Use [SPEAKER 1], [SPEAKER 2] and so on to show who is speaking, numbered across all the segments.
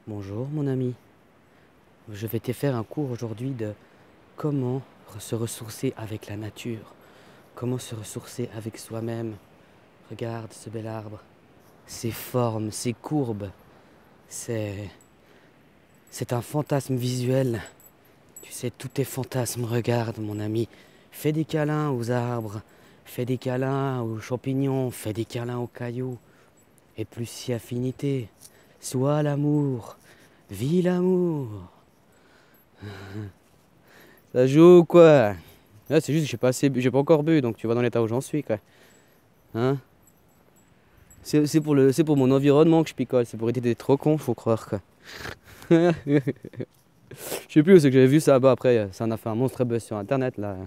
[SPEAKER 1] Bonjour mon ami, je vais te faire un cours aujourd'hui de comment se ressourcer avec la nature, comment se ressourcer avec soi-même. Regarde ce bel arbre, ses formes, ses courbes, c'est c'est un fantasme visuel. Tu sais, tout est fantasme, regarde mon ami. Fais des câlins aux arbres, fais des câlins aux champignons, fais des câlins aux cailloux. Et plus si affinité, sois l'amour, vis l'amour. Ça joue ou quoi? Là, c'est juste que j'ai pas encore bu, donc tu vois dans l'état où j'en suis, quoi. Hein? C'est pour mon environnement que je picole, c'est pour éviter d'être trop con, faut croire, quoi. Je sais plus où c'est que j'avais vu ça, bah après, ça en a fait un monstre buzz sur internet, là.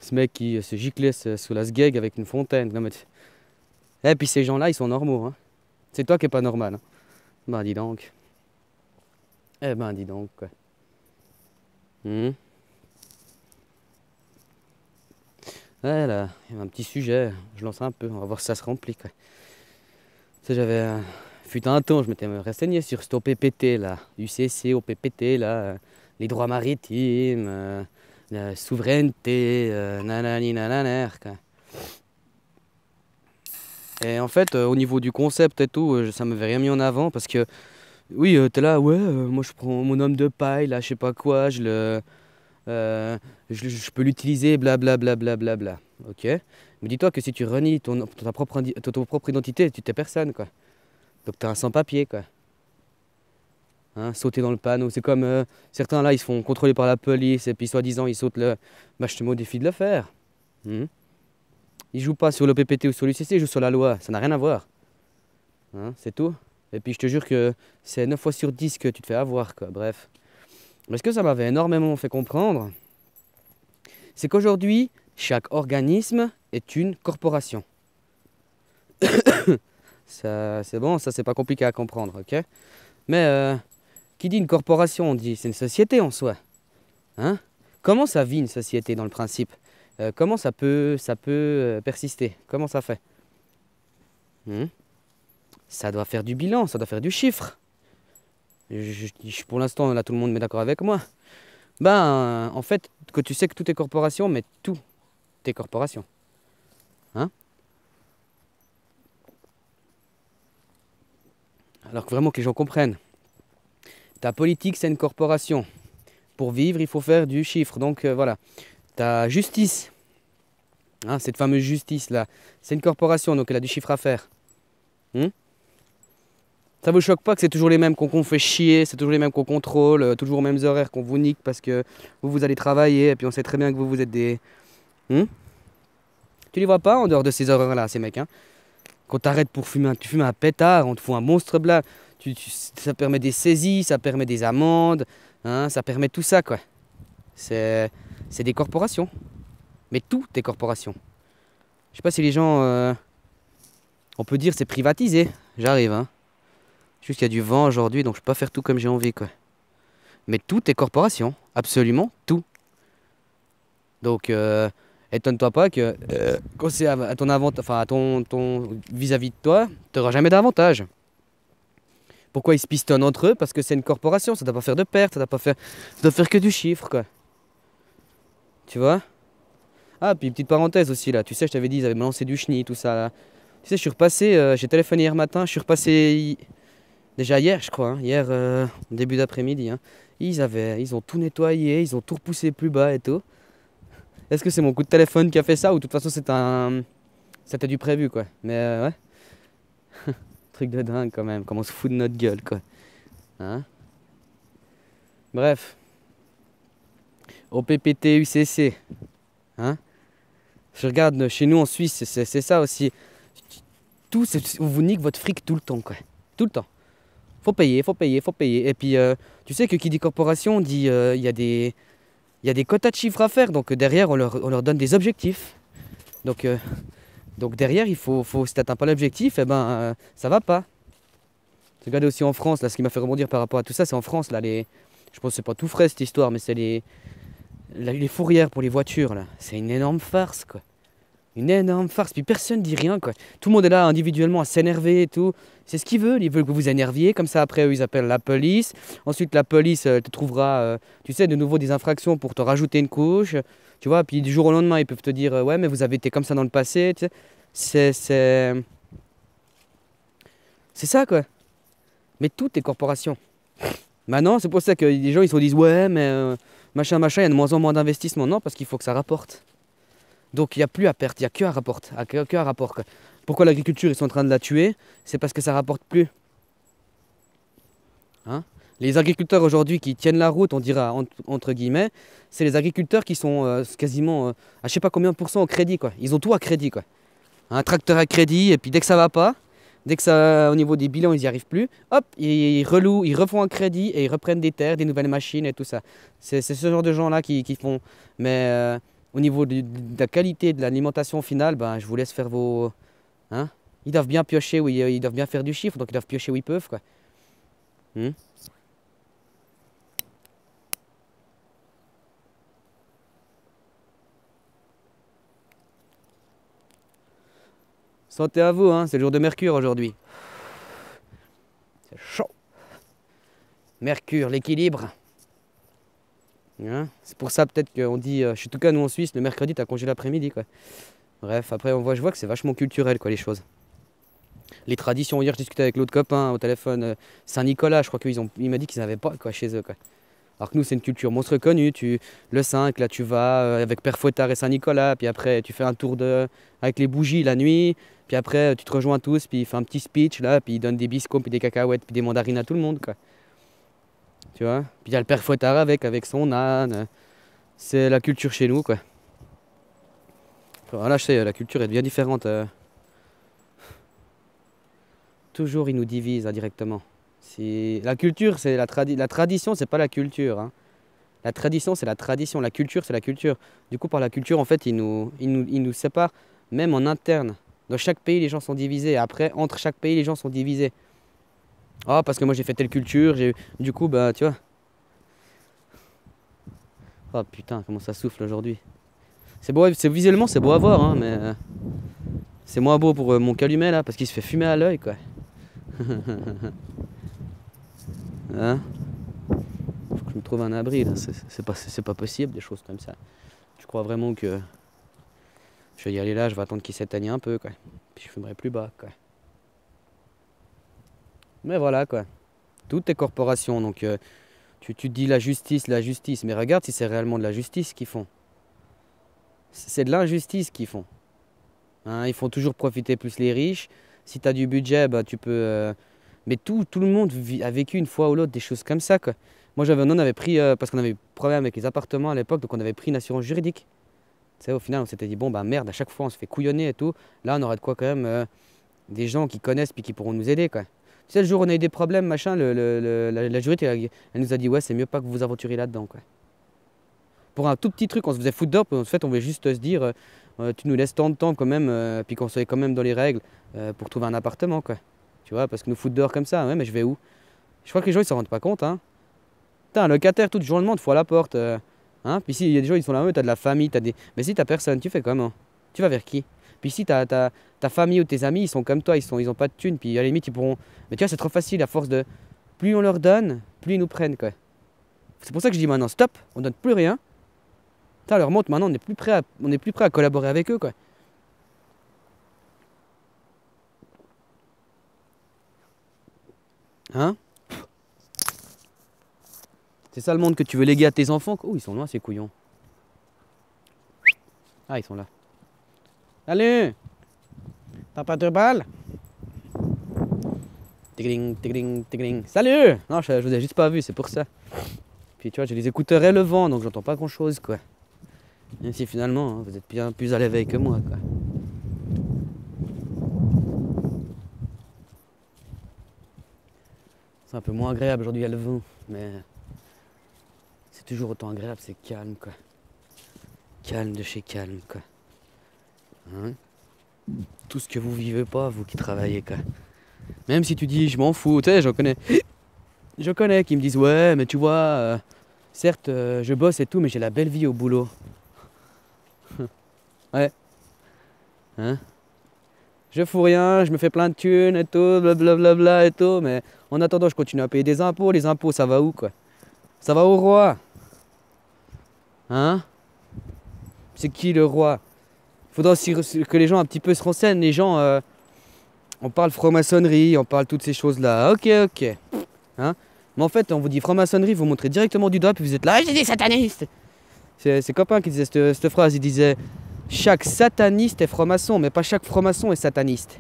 [SPEAKER 1] Ce mec qui se giclait sous la sgeg avec une fontaine. Non, mais eh, puis ces gens-là, ils sont normaux, hein. C'est toi qui es pas normal, hein. Ben, dis donc. Eh ben, dis donc, quoi. Hmm. Ouais, là, il y a un petit sujet, je lance un peu, on va voir si ça se remplit, quoi. Tu sais, fut un temps, je m'étais renseigné sur cet OPPT, là, UCC, OPPT, là, les droits maritimes, la souveraineté, nanani nananer, quoi. Et en fait, au niveau du concept et tout, ça m'avait rien mis en avant, parce que, oui, t'es là, ouais, moi je prends mon homme de paille, là, je sais pas quoi, euh, je peux l'utiliser, blablabla, bla. Ok? Mais dis-toi que si tu renies ton propre identité, tu t'es personne, quoi. Donc t'es un sans-papier, quoi. Hein, sauter dans le panneau. C'est comme certains là, ils se font contrôler par la police et puis soi-disant ils sautent le. Bah, je te mets au défi de le faire. Hmm. Ils jouent pas sur le PPT ou sur l'UCC, ils jouent sur la loi. Ça n'a rien à voir. Hein, c'est tout. Et puis je te jure que c'est 9 fois sur 10 que tu te fais avoir, quoi. Bref. Mais ce que ça m'avait énormément fait comprendre, c'est qu'aujourd'hui, chaque organisme est une corporation. Ça, c'est bon, ça c'est pas compliqué à comprendre, ok? Mais qui dit une corporation, on dit c'est une société en soi. Hein? Comment ça vit une société dans le principe? Comment ça peut persister? Comment ça fait? Hmm. Ça doit faire du bilan, ça doit faire du chiffre. Pour l'instant, là, tout le monde est d'accord avec moi. Ben, en fait, que tu sais que tout est corporation, mais tout est corporation. Hein? Alors que vraiment que les gens comprennent. Ta politique, c'est une corporation. Pour vivre, il faut faire du chiffre. Donc voilà. Ta justice, hein, cette fameuse justice-là, c'est une corporation, donc elle a du chiffre à faire. Hmm. Ça vous choque pas que c'est toujours les mêmes qu'on fait chier, c'est toujours les mêmes qu'on contrôle, toujours aux mêmes horaires qu'on vous nique parce que vous allez travailler et puis on sait très bien que vous êtes des... Hmm. Tu les vois pas en dehors de ces horaires-là, ces mecs, hein? Quand t'arrêtes pour fumer, tu fumes un pétard, on te fout un monstre blanc, ça permet des saisies, ça permet des amendes, hein, ça permet tout ça, quoi. C'est des corporations. Mais tout est corporation. Je sais pas si les gens... on peut dire c'est privatisé. J'arrive, hein. Juste qu'il y a du vent aujourd'hui, donc je peux pas faire tout comme j'ai envie, quoi. Mais tout est corporation. Absolument tout. Donc, étonne-toi pas que quand c'est à ton avantage, enfin à ton vis-à-vis de toi, t'auras jamais d'avantage. Pourquoi ils se pistonnent entre eux? Parce que c'est une corporation, ça doit pas faire de perte, ça doit faire que du chiffre, quoi. Tu vois? Ah, puis petite parenthèse aussi là, tu sais, je t'avais dit, ils avaient balancé du chenille, tout ça là. Tu sais, je suis repassé, j'ai téléphoné hier matin, je suis repassé déjà hier, je crois, hein, hier, début d'après-midi. Hein. Ils ont tout nettoyé, ils ont tout repoussé plus bas et tout. Est-ce que c'est mon coup de téléphone qui a fait ça ou de toute façon c'était du prévu, quoi. Mais ouais, truc de dingue quand même, comment on se fout de notre gueule, quoi. Hein? Bref, OPPT, UCC, hein? Je regarde chez nous en Suisse, c'est ça aussi. On vous nique votre fric tout le temps, quoi. Tout le temps. Faut payer, faut payer, faut payer. Et puis, tu sais que qui dit corporation dit il y a des quotas de chiffres à faire. Donc derrière, on leur donne des objectifs. Donc, donc derrière, si tu n'atteins pas l'objectif, eh ben, ça va pas. Regardez aussi en France, là, ce qui m'a fait rebondir par rapport à tout ça, c'est en France, là, je pense que c'est pas tout frais cette histoire, mais c'est les fourrières pour les voitures, là. C'est une énorme farce, quoi. Une énorme farce, puis personne dit rien, quoi. Tout le monde est là individuellement à s'énerver et tout. C'est ce qu'ils veulent que vous énerviez, comme ça après eux ils appellent la police. Ensuite la police te trouvera, tu sais, de nouveau des infractions pour te rajouter une couche. Tu vois, puis du jour au lendemain ils peuvent te dire, ouais mais vous avez été comme ça dans le passé, tu sais. C'est, c'est, c'est ça, quoi. Mais tout est corporation. Maintenant, c'est pour ça que les gens ils se disent, ouais mais machin, machin, il y a de moins en moins d'investissement. Non, parce qu'il faut que ça rapporte. Donc il n'y a plus à perte, il n'y a que à rapport. Que à rapport, quoi. Pourquoi l'agriculture, ils sont en train de la tuer? C'est parce que ça rapporte plus. Hein. Les agriculteurs aujourd'hui qui tiennent la route, on dira entre guillemets, c'est les agriculteurs qui sont quasiment à je sais pas combien de pourcents au crédit, quoi. Ils ont tout à crédit, quoi. Un tracteur à crédit, et puis dès que ça va pas, dès que ça, au niveau des bilans, ils n'y arrivent plus, hop, ils relouent, ils refont un crédit et ils reprennent des terres, des nouvelles machines et tout ça. C'est ce genre de gens-là qui font. Mais au niveau de la qualité de l'alimentation finale, ben, je vous laisse faire vos. Hein? Ils doivent bien piocher, oui, ils doivent bien faire du chiffre, donc ils doivent piocher où ils peuvent, quoi. Hmm. Santé à vous, hein, c'est le jour de Mercure aujourd'hui. C'est chaud. Mercure, l'équilibre. Hein, c'est pour ça peut-être qu'on dit, en tout cas nous en Suisse, le mercredi, t'as congé l'après-midi, quoi. Bref, après je vois que c'est vachement culturel, quoi, les choses. Les traditions, hier je discutais avec l'autre copain au téléphone, Saint-Nicolas, je crois il m'a dit qu'ils n'avaient pas, quoi, chez eux, quoi. Alors que nous, c'est une culture monstre connue. Le 5, là, tu vas avec Père Fouettard et Saint-Nicolas, puis après, tu fais un tour avec les bougies la nuit, puis après, tu te rejoins tous, puis il fait un petit speech, là, puis il donne des biscottes, puis des cacahuètes, puis des mandarines à tout le monde, quoi. Tu vois? Puis il y a le Père Fouettard avec son âne. C'est la culture chez nous, quoi. Voilà, je sais, la culture est bien différente. Toujours, ils nous divisent indirectement. La culture, c'est la tradition, c'est pas la culture, hein. La tradition, c'est la tradition. La culture, c'est la culture. Du coup, par la culture, en fait, ils nous séparent, même en interne. Dans chaque pays, les gens sont divisés. Après, entre chaque pays, les gens sont divisés. Ah, parce que moi, j'ai fait telle culture. Du coup, bah, tu vois. Oh putain, comment ça souffle aujourd'hui. C'est beau, visuellement, c'est beau à voir, hein, mais c'est moins beau pour mon calumet, là, parce qu'il se fait fumer à l'œil, quoi. Hein? Faut que je me trouve un abri, là. C'est pas possible, des choses comme ça. Je crois vraiment que je vais y aller là, je vais attendre qu'il s'éteigne un peu, quoi. Puis je fumerai plus bas, quoi. Mais voilà, quoi. Tout est corporation, donc tu te dis la justice, mais regarde si c'est réellement de la justice qu'ils font. C'est de l'injustice qu'ils font. Hein, ils font toujours profiter plus les riches. Si tu as du budget, bah, tu peux. Mais tout le monde a vécu une fois ou l'autre des choses comme ça, quoi. Moi, on avait pris, parce qu'on avait eu problème avec les appartements à l'époque, donc on avait pris une assurance juridique. Tu sais, au final, on s'était dit, bon, bah merde, à chaque fois, on se fait couillonner et tout. Là, on aurait de quoi quand même des gens qui connaissent puis qui pourront nous aider, quoi. Tu sais, le jour où on a eu des problèmes, machin, la juriste, elle nous a dit, ouais, c'est mieux pas que vous vous aventuriez là-dedans, quoi. Pour un tout petit truc, on se faisait foutre d'or, puis en fait, on voulait juste se dire, tu nous laisses tant de temps quand même, puis qu'on soit quand même dans les règles pour trouver un appartement, quoi. Tu vois, parce que nous foutre dehors comme ça, ouais, mais je vais où? Je crois que les gens, ils s'en rendent pas compte, hein. T'as un locataire, tout le jour le monde, faut à la porte. Hein? Puis si il y a des gens, ils sont là, t'as de la famille, t'as des. Mais si t'as personne, tu fais comment? Tu vas vers qui? Puis si ta famille ou tes amis, ils sont comme toi, ils ont pas de thunes, puis à la limite, ils pourront. Mais tu vois, c'est trop facile, à force de. Plus on leur donne, plus ils nous prennent, quoi. C'est pour ça que je dis maintenant, stop, on donne plus rien. Putain, leur montre, maintenant, on est plus prêt à collaborer avec eux, quoi. Hein? C'est ça le monde que tu veux léguer à tes enfants? Oh, ils sont loin, ces couillons. Ah, ils sont là. Salut! T'as pas de balles? Tigling, tigling, tigling. Salut! Non, je vous ai juste pas vu, c'est pour ça. Puis tu vois, j'ai les écouteurs et le vent, donc j'entends pas grand chose, quoi. Même si finalement, hein, vous êtes bien plus à l'éveil que moi, quoi. C'est un peu moins agréable aujourd'hui, il y a le vent, mais c'est toujours autant agréable, c'est calme, quoi. Calme de chez calme, quoi. Hein? Tout ce que vous vivez pas, vous qui travaillez, quoi. Même si tu dis, je m'en fous, tu sais, je connais qui me disent, ouais, mais tu vois, certes, je bosse et tout, mais j'ai la belle vie au boulot. Ouais. Hein? Je fous rien, je me fais plein de thunes et tout, blablabla et tout, mais en attendant, je continue à payer des impôts. Les impôts, ça va où, quoi? Ça va au roi. Hein? C'est qui le roi? Il faudra aussi que les gens un petit peu se renseignent. Les gens, on parle franc-maçonnerie, on parle toutes ces choses-là. Ok, ok. Hein? Mais en fait, on vous dit franc-maçonnerie, vous montrez directement du doigt, puis vous êtes là, ah, j'ai des satanistes. C'est copain qui disait cette phrase, il disait chaque sataniste est franc-maçon, mais pas chaque franc-maçon est sataniste.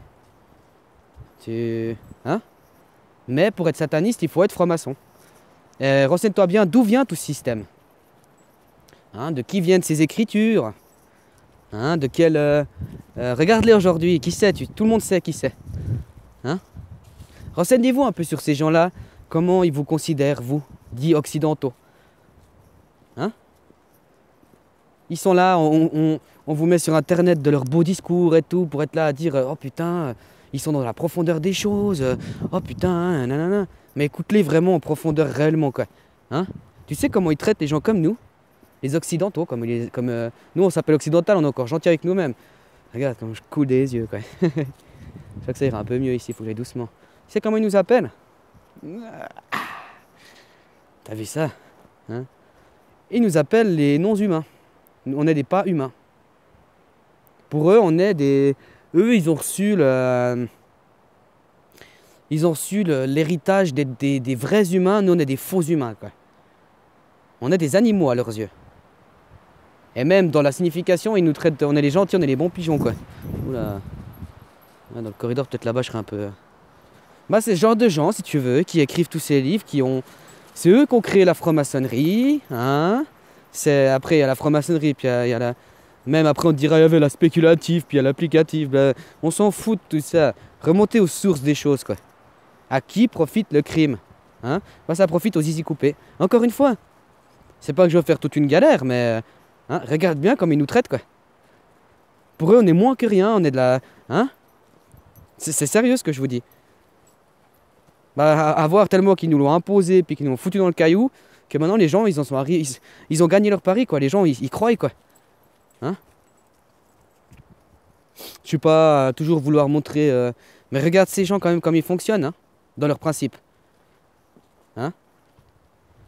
[SPEAKER 1] Hein? Mais pour être sataniste, il faut être franc-maçon. Renseigne-toi bien d'où vient tout ce système. Hein? De qui viennent ces écritures? Hein? De quel... regarde-les aujourd'hui, qui c'est? Tout le monde sait qui c'est. Hein? Renseignez-vous un peu sur ces gens-là, comment ils vous considèrent, vous, dits occidentaux. Hein? Ils sont là, on vous met sur internet de leurs beaux discours et tout pour être là à dire oh putain, ils sont dans la profondeur des choses, oh putain, nanana. Mais écoute-les vraiment en profondeur réellement quoi. Hein? Tu sais comment ils traitent les gens comme nous, les occidentaux, comme nous on s'appelle occidental, on est encore gentil avec nous-mêmes. Regarde comme je coule des yeux quoi. Je crois que ça ira un peu mieux ici, il faut que j'aille doucement. Tu sais comment ils nous appellent? T'as vu ça? Hein? Ils nous appellent les non-humains. On est des pas humains. Pour eux, on est des... Eux, ils ont reçu l'héritage des vrais humains. Nous, on est des faux humains, quoi. On est des animaux à leurs yeux. Et même dans la signification, ils nous traitent... On est les gentils, on est les bons pigeons, quoi. Oula. Dans le corridor, peut-être là-bas, je serais un peu... Bah, c'est ce genre de gens, si tu veux, qui écrivent tous ces livres, qui ont... C'est eux qui ont créé la franc-maçonnerie, hein. Après, il y a la franc-maçonnerie, puis il y a la... Même après, on dirait qu'il y avait la spéculative, puis il y a l'applicative. Ben, on s'en fout de tout ça. Remonter aux sources des choses, quoi. À qui profite le crime? Hein? Ben, ça profite aux zizi coupés. Encore une fois, c'est pas que je veux faire toute une galère, mais hein, regarde bien comme ils nous traitent, quoi. Pour eux, on est moins que rien, on est de la... Hein? C'est sérieux ce que je vous dis. Bah, à voir tellement qu'ils nous l'ont imposé, puis qu'ils nous l'ont foutu dans le caillou, que maintenant les gens, ils en sont arrivés, ils ont gagné leur pari, quoi. Les gens, ils croient, quoi. Hein? Je suis pas à toujours vouloir montrer... Mais regarde ces gens quand même comme ils fonctionnent, hein, dans leurs principes. Hein?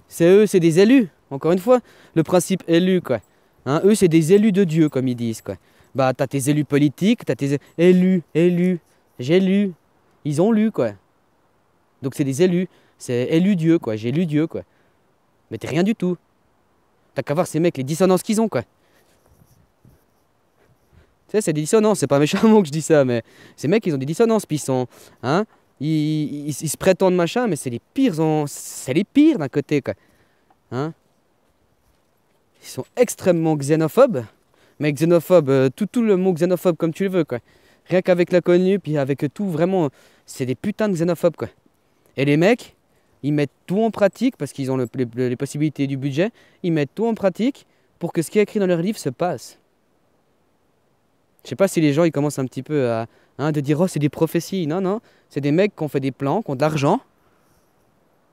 [SPEAKER 1] C'est eux, c'est des élus. Encore une fois, le principe élu, quoi. Hein? Eux, c'est des élus de Dieu, comme ils disent, quoi. Bah, t'as tes élus politiques, t'as tes élus, j'ai lu. Ils ont lu, quoi. Donc c'est des élus. C'est élu Dieu, quoi. J'ai lu Dieu, quoi. Mais t'es rien du tout. T'as qu'à voir ces mecs, les dissonances qu'ils ont, quoi. Tu sais, c'est des dissonances. C'est pas méchamment que je dis ça, mais ces mecs, ils ont des dissonances. Puis ils sont... Hein, ils se prétendent machin, mais c'est les pires. C'est les pires d'un côté, quoi. Hein? Ils sont extrêmement xénophobes. Mais xénophobes, tout le mot xénophobe comme tu le veux, quoi. Rien qu'avec l'inconnu, puis avec tout, vraiment, c'est des putains de xénophobes, quoi. Et les mecs, ils mettent tout en pratique, parce qu'ils ont les possibilités du budget, ils mettent tout en pratique pour que ce qui est écrit dans leur livre se passe. Je sais pas si les gens, ils commencent un petit peu à de dire, oh, c'est des prophéties. Non, non, c'est des mecs qui ont fait des plans, qui ont de l'argent.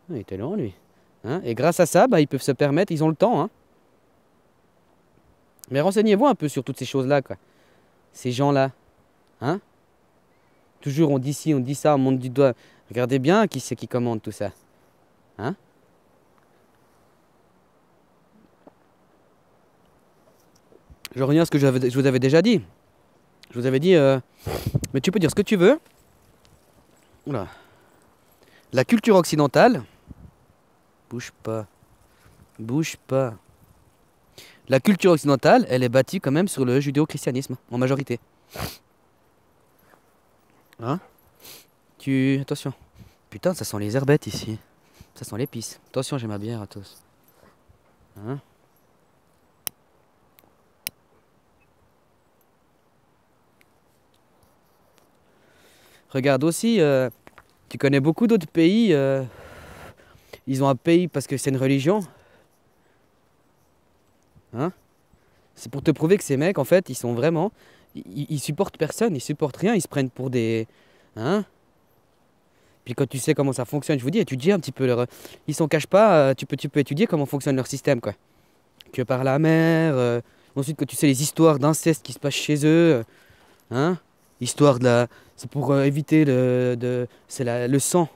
[SPEAKER 1] Il était lent, lui. Hein? Et grâce à ça, bah, ils peuvent se permettre, ils ont le temps, hein. Mais renseignez-vous un peu sur toutes ces choses-là, quoi. Ces gens-là. Hein? Toujours on dit ci, on dit ça, on monte du doigt. Regardez bien qui c'est qui commande tout ça. Hein? Je reviens à ce que je vous avais déjà dit. Je vous avais dit, mais tu peux dire ce que tu veux. Oula. La culture occidentale, bouge pas, bouge pas. La culture occidentale, elle est bâtie quand même sur le judéo-christianisme, en majorité. Hein? Attention. Putain, ça sent les herbettes ici. Ça sent l'épice. Attention, j'ai ma bière à tous. Hein? Regarde aussi, tu connais beaucoup d'autres pays. Ils ont un pays parce que c'est une religion. Hein? C'est pour te prouver que ces mecs, en fait, ils sont vraiment... Ils supportent personne, ils supportent rien, ils se prennent pour des... Hein? Puis quand tu sais comment ça fonctionne, je vous dis, étudiez un petit peu leur... Ils s'en cachent pas, tu peux étudier comment fonctionne leur système, quoi. Que par la mer, ensuite que tu sais les histoires d'inceste qui se passent chez eux. Hein? Histoire de la... C'est pour éviter le sang,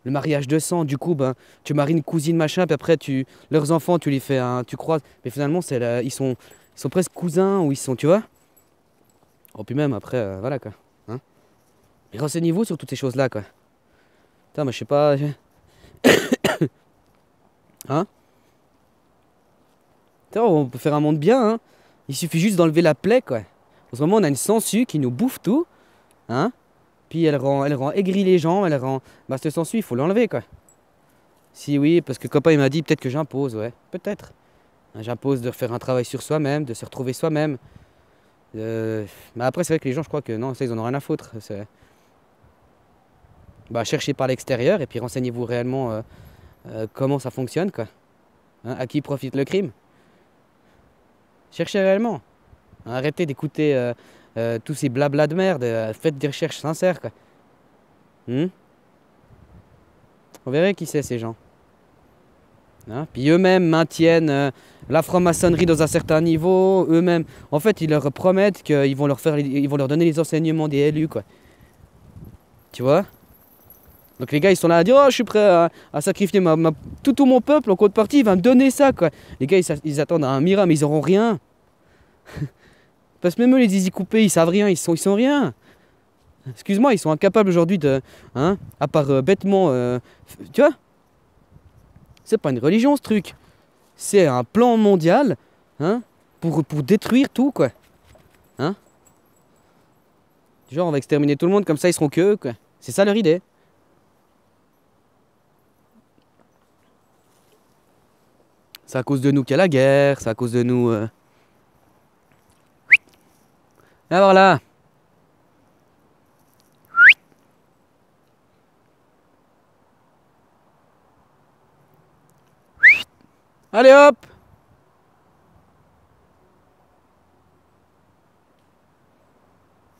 [SPEAKER 1] le mariage de sang. Du coup, ben, tu maries une cousine, machin, puis après, leurs enfants, tu les fais tu croises. Mais finalement, ils sont presque cousins, ou ils sont, tu vois? Oh, puis même, après, voilà, quoi. Hein? Et renseignez-vous sur toutes ces choses-là, quoi. Putain, mais je sais pas... Hein? Putain, on peut faire un monde bien, hein? Il suffit juste d'enlever la plaie, quoi. En ce moment, on a une sangsue qui nous bouffe tout, hein? Puis elle rend aigri les gens, elle rend... Bah, cette sangsue, il faut l'enlever, quoi. Si oui, parce que copain, il m'a dit peut-être que j'impose, ouais. Peut-être. Hein, j'impose de faire un travail sur soi-même, de se retrouver soi-même. Mais après, c'est vrai que les gens, je crois que non, ça, ils en ont rien à foutre. Bah, cherchez par l'extérieur et puis renseignez-vous réellement comment ça fonctionne, quoi. Hein, à qui profite le crime? Cherchez réellement. Hein, arrêtez d'écouter tous ces blabla de merde. Faites des recherches sincères, quoi. Hmm. On verrait qui c'est, ces gens. Hein, puis eux-mêmes maintiennent la franc-maçonnerie dans un certain niveau. Eux-mêmes, en fait, ils leur promettent qu'ils vont ils vont leur donner les enseignements des élus, quoi. Tu vois? Donc les gars, ils sont là à dire, oh, je suis prêt à sacrifier tout mon peuple en contrepartie, il va me donner ça, quoi. Les gars, ils attendent un miracle, mais ils auront rien. Parce que même eux, les zizi coupés, ils savent rien, ils sont rien. Excuse-moi, ils sont incapables aujourd'hui de... Hein, à part bêtement... tu vois? C'est pas une religion, ce truc. C'est un plan mondial, hein, pour détruire tout, quoi. Hein? Genre, on va exterminer tout le monde, comme ça, ils seront que eux, quoi. C'est ça leur idée. C'est à cause de nous qu'il y a la guerre, c'est à cause de nous... Ah, voilà. Allez, hop.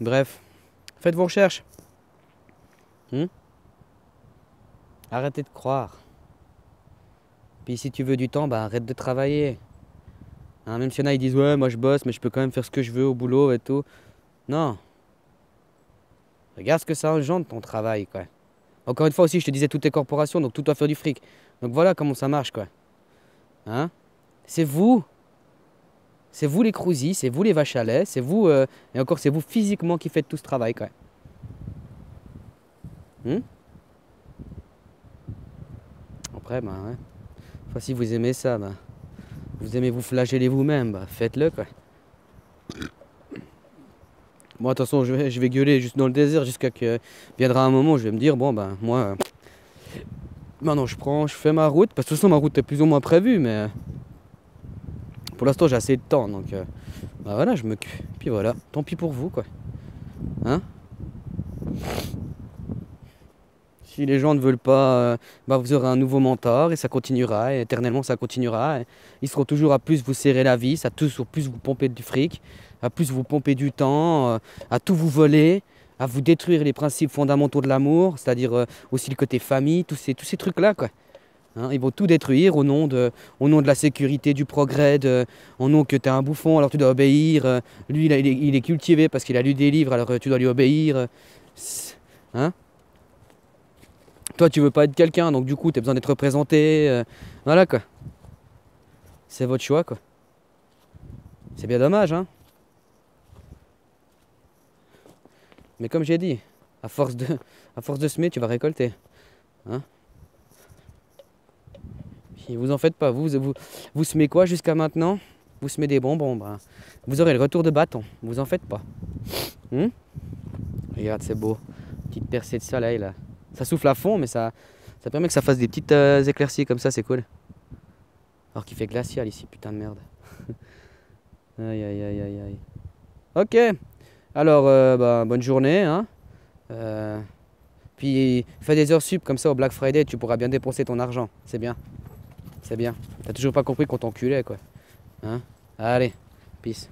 [SPEAKER 1] Bref, faites vos recherches. Arrêtez de croire. Puis si tu veux du temps, bah arrête de travailler. Hein, même s'il y en a, ils disent ouais, moi je bosse, mais je peux quand même faire ce que je veux au boulot et tout. Non. Regarde ce que ça engendre ton travail, quoi. Encore une fois aussi, je te disais toutes les corporations, donc tout doit faire du fric. Donc voilà comment ça marche, quoi. Hein? C'est vous. C'est vous les crousis, c'est vous les vaches à lait, c'est vous, et encore c'est vous physiquement qui faites tout ce travail, quoi. Après, bah ouais. Enfin, si vous aimez ça, bah, vous aimez vous flageller vous-même, bah faites-le, quoi. Moi, de toute façon, je vais gueuler juste dans le désert jusqu'à que viendra un moment où je vais me dire, bon, ben, moi, maintenant je fais ma route, parce que de toute façon, ma route est plus ou moins prévue, mais pour l'instant, j'ai assez de temps, donc, bah voilà, je me... Puis voilà, tant pis pour vous, quoi. Hein? Si les gens ne veulent pas, bah vous aurez un nouveau mentor et ça continuera, et éternellement ça continuera. Et ils seront toujours à plus vous serrer la vis, à toujours plus vous pomper du fric, à plus vous pomper du temps, à tout vous voler, à vous détruire les principes fondamentaux de l'amour, c'est-à-dire aussi le côté famille, tous ces trucs-là, quoi. Hein, ils vont tout détruire au nom de la sécurité, du progrès, au nom que tu es un bouffon, alors tu dois obéir. Lui, il est cultivé parce qu'il a lu des livres, alors tu dois lui obéir. Hein? Toi, tu veux pas être quelqu'un, donc du coup, tu as besoin d'être représenté. Voilà, quoi. C'est votre choix, quoi. C'est bien dommage, hein. Mais comme j'ai dit, à force de semer, tu vas récolter. Hein? Puis vous en faites pas. Vous semez quoi jusqu'à maintenant? Vous semez des bonbons. Ben, vous aurez le retour de bâton. Vous en faites pas. Regarde, c'est beau. Petite percée de soleil, là. Ça souffle à fond, mais ça permet que ça fasse des petites éclaircies comme ça, c'est cool. Alors qu'il fait glacial ici, putain de merde. Aïe, aïe, aïe, aïe, aïe. Ok. Alors, bah, bonne journée, hein. Puis, fais des heures sup, comme ça, au Black Friday, tu pourras bien dépenser ton argent. C'est bien. C'est bien. T'as toujours pas compris qu'on t'enculait, quoi. Hein? Allez, peace.